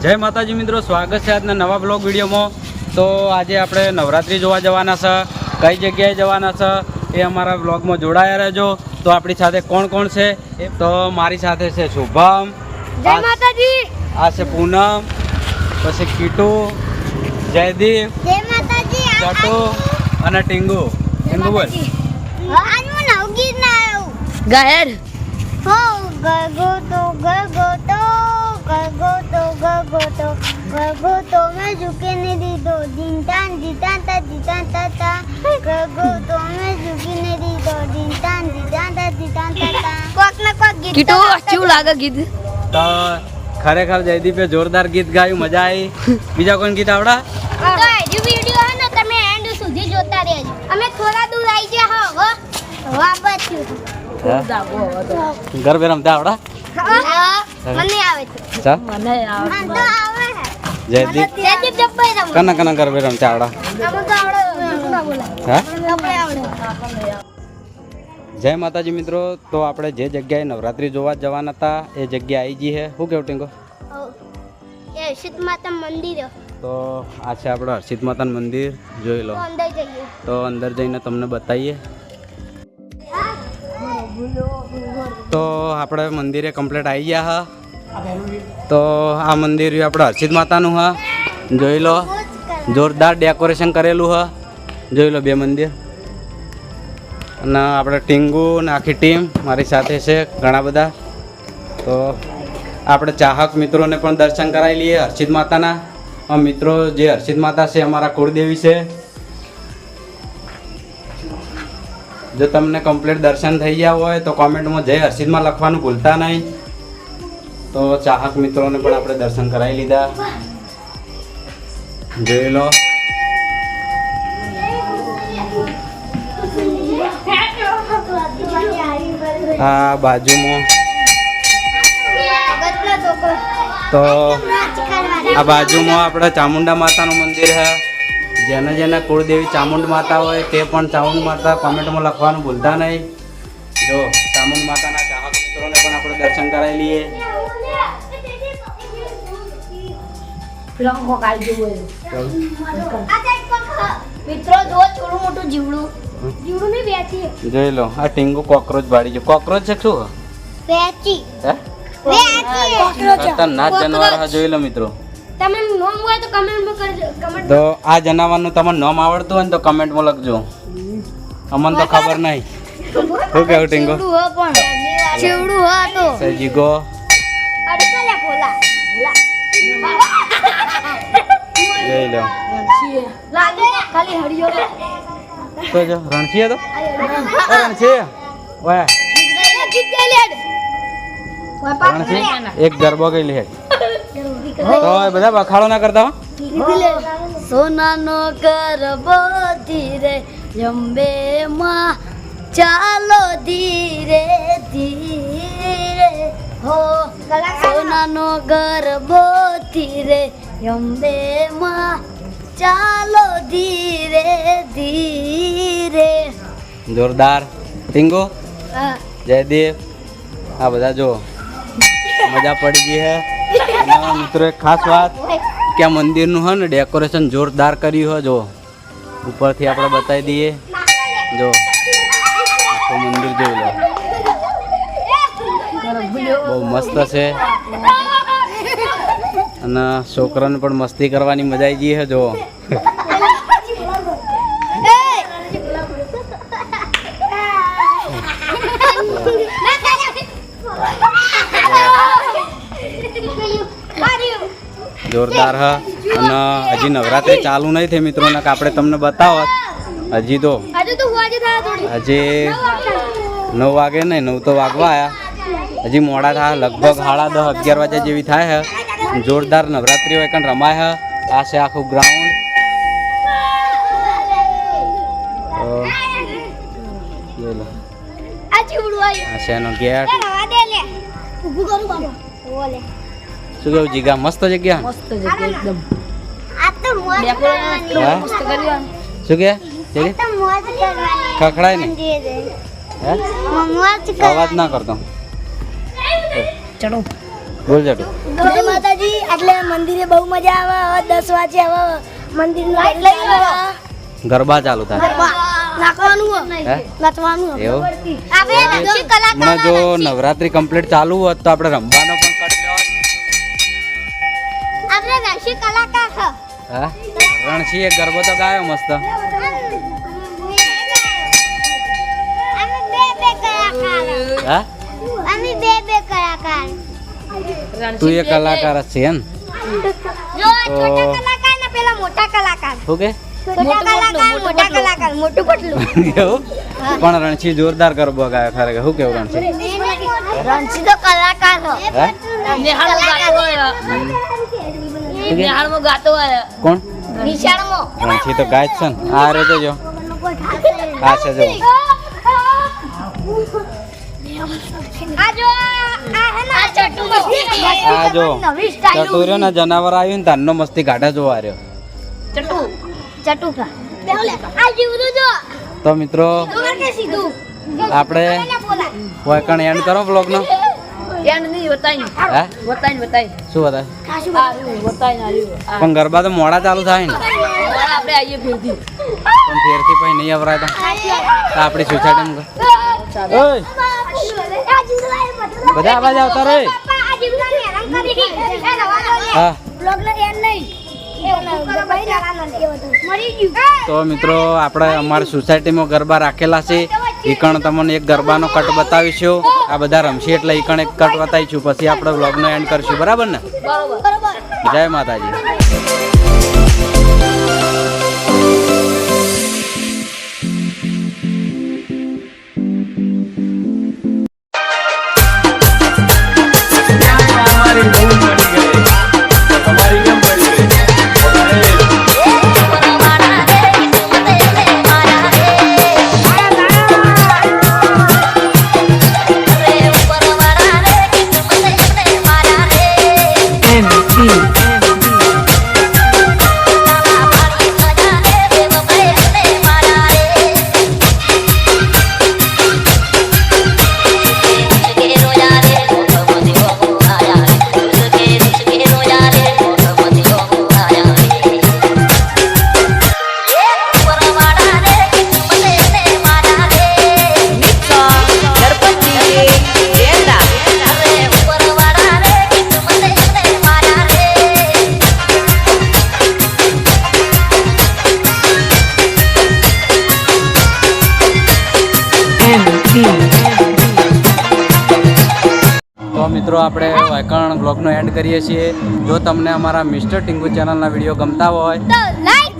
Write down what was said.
જય માતાજી મિત્રો, સ્વાગત છે આજના નવા બ્લોગ વિડીયોમાં. તો આજે આપણે નવરાત્રિ જોવા જવાના છે. કઈ જગ્યાએ જવાના છે એ અમારા બ્લોગમાં જોડાયા રહેજો. તો આપણી સાથે કોણ કોણ છે? તો મારી સાથે છે શુભમ, જય માતાજી, આ છે પૂનમ, પછી કીટુ, જયદીપ, જય માતાજી, ચટુ અને ટીંગુ. ટીંગુ બોલ. આજ હું નવ ગીત ના આવ્યું ગાયર હો ગગો તો મેં ઝુકે ને દીધો જીનતાન જીતાન તા જીતાન તા તા ગગો તો મેં ઝુકી ને દીધો જીનતાન જીતાન તા જીતાન તા તા કોક ને કોક ગીત કીટુ કેવું લાગે ગીત? તો ખરેખર જયદીપે જોરદાર ગીત ગાયું, મજા આવી. બીજા કોઈ ગીત આવડા? તો આજનો વિડિયો હે ને તમે એન્ડ સુધી જોતા રહેજો. અમે થોડા દૂર આવી ગયા હો વાપસ્યું ગરબે રમતા આવડા? મને આવે છે ચા મને હા તો આવે જયદીપ જયદીપ જબ્બાઈ રમો કના કના ગરબે રમતા આવડા? અમે તો આવડે ના બોલાય હા. આપણે આવડે જય માતાજી મિત્રો, તો આપણે જે જગ્યાએ નવરાત્રિ જોવા જવાના હતા એ જગ્યા આવી ગઈ છે. શું કેવું ટીંગો? એ સીત માતા મંદિર તો આ છે આપણું હર્ષિત માતાનું મંદિર, જોઈ લો. તો અંદર જઈએ તો અંદર જઈને તમને બતાવીએ. તો આપણે મંદિરે કમ્પ્લીટ આવી ગયા હા. તો આ મંદિર આપણે હર્ષિત માતાનું હા, જોઈ લો. જોરદાર ડેકોરેશન કરેલું હા, જોઈ લો બે મંદિર. અને આપણે ટીંગુ ને આખી ટીમ મારી સાથે છે ઘણા બધા. તો આપણે ચાહક મિત્રોને પણ દર્શન કરાવી લઈએ હર્ષિત માતાના. મિત્રો, જે હર્ષિત માતા છે અમારા કુળદેવી છે. જો તમને કમ્પ્લીટ દર્શન થઈ ગયા હોય તો કોમેન્ટમાં જય હર્ષિતમાં લખવાનું ભૂલતા નહીં. તો ચાહક મિત્રોને પણ આપણે દર્શન કરાવી લીધા, જોઈ લો. આ બાજુમાં તો આ બાજુમાં આપણે ચામુંડા માતાનું મંદિર છે. જેને જેને કુળદેવી ચામુંડ માતા હોય તે પણ ચામુંડ માતા કોમેન્ટમાં લખવાનું ભૂલતા નહીં. જો ચામુંડ માતાના ચાહક મિત્રોને પણ આપણે દર્શન કરાવી લઈએ. મિત્રો જો થોડું મોટું જીવડું ને વેચી જોઈ લો, આ ટીંગુ કોકરોચ ભાડી છે. કોકરોચ છે શું? વેચી હે? ખતરનાક જાનવર છે, જોઈ લો મિત્રો. તમે નોમ હોય તો કમેન્ટમાં કરજો. કમેન્ટ તો આ જનાવરનું તમને નામ આવડતું હોય ને તો કમેન્ટમાં લખજો, અમને તો ખબર નહીં. શું કેવું ટીંગુ? ચેવડું હા તો સજીગો અડકલે બોલા જોઈ લો. લાગે ખાલી હરિયો તો જો રણછીએ તો રણછીએ ઓય રણછી એક ગરબો ગઈ લે. તો બધા બખાડો ના કરતા હો. સોનાનો ગરબો ધીરે જંબે માં ચાલો ધીરે ધીરે હો. સોનાનો ગરબો ધીરે જંબે માં ચાલો ધીરે ધીરે. જોરદાર. ટીંગુ, જયદીપ, આ બધા જો મજા પડી ગઈ હે. અને મિત્રો એક ખાસ વાત કે આ મંદિરનું હે ને ડેકોરેશન જોરદાર કર્યું હે. જો ઉપરથી આપણે બતાવી દઈએ. જો આખું મંદિર જોઈ લો, બહુ મસ્ત છે. અને છોકરાને પણ મસ્તી કરવાની મજા આવી ગઈ હે. જો જોરદાર હ. અને હજી નવરાત્રી ચાલુ નહીં થઈ મિત્રો, ને આપણે તમને બતાવો હજી તો હજી 9 વાગે નહીં, 9 તો વાગવા આવ્યા, હજી મોડા થાય. લગભગ 10:30 11 વાગ્યા જેવી થાય છે. જોરદાર નવરાત્રી હોય કારણ રમાય છે. આ છે આખું ગ્રાઉન્ડ. આ છે એનો ગેટ. શું કેવું જીગા? મસ્ત જગ્યા. મસ્ત જગ્યા એકદમ. આ તો મોજ કરવાની હા? મસ્ત કર્યું. શું કે? આ તો મોજ કરવાની ખખડાય ને? હે? મોજ અવાજ ના કરતો. ચડો બોલ જટુ. જય માતાજી. એટલે મંદિરે બહુ મજા આવે. હવે 10 વાગે હવે મંદિર લાઈટ લઈ આવ્યા. ગરબા ચાલુ થાય. નાખવાનું હે? નાચવાનું એવું આપણે રણજી કલાકાર હમણાં જો નવરાત્રી કમ્પ્લીટ ચાલુ હોત તો આપણે રમવાનો પણ કટ લેવો. આપણે રણજી કલાકાર છે. હા રણસી એક ગરબો તો ગાયો મસ્ત. અમે બે કલાકાર. હા અમે બે કલાકાર. તું એ કલાકાર જ છે એમ. જો છોટા કલાકાર ને પેલા મોટા કલાકાર. શું કે છોટા કલાકાર મોટા કલાકાર મોટું પટલું. કેવું પણ રણસી જોરદાર ગરબો ગાયો ખરેખર. શું કેવું રણસી? રણજી તો કલાકાર હો. હે નિહાળમાં ગાતો હોય. કોણ? નિશાળમાં રણસી તો ગાય જ છે ને. આ રે તો જો આ છે જો. આ જો આ હે ને ચટુ આ જો નવી સ્ટાઈલ ચટુર્યો ને જનાવર આવ્યું ને તારનો મસ્તી કાઢે જો આ રહ્યો. ચટુ ચટુકા આ જીવરું જો તો મિત્રો ખબર કે સીધું આપણે બોલા વૈકણ એન્ડ કરો બ્લોગનો. એન્ડ નહીં બતાઈ હે બતાઈ શું બતાય? બતાઈ આવ્યું પણ ગરબા તો મોડા ચાલુ થાય ને. આપણે આવીએ ફેરથી પણ ફેરથી પછી નહીં અવરાય તો આપણી સોસાયટીમાં ઓય આ જીવરું બધા અવાજ આવતા રે. આ જીવરું હેરાન કરી એ રવા દો હા બ્લોગ નો એન્ડ નહીં મરી ગયું તો મિત્રો આપણે અમારી સોસાયટીમાં ગરબા રાખેલા છે. ઈકણ તમને એક ગરબાનો કટ બતાવીશું. આ બધા રમશે એટલે ઈકણ એક કટ બતાવીશું પછી આપણે વ્લોગનો એન્ડ કરશું. બરાબર ને? જય માતાજી. તો મિત્રો આપણે વાયકણ બ્લોગનો એન્ડ કરીએ છીએ. જો તમને અમારા મિસ્ટર ટીંગુ ચેનલના વિડીયો ગમતા હોય તો લાઈક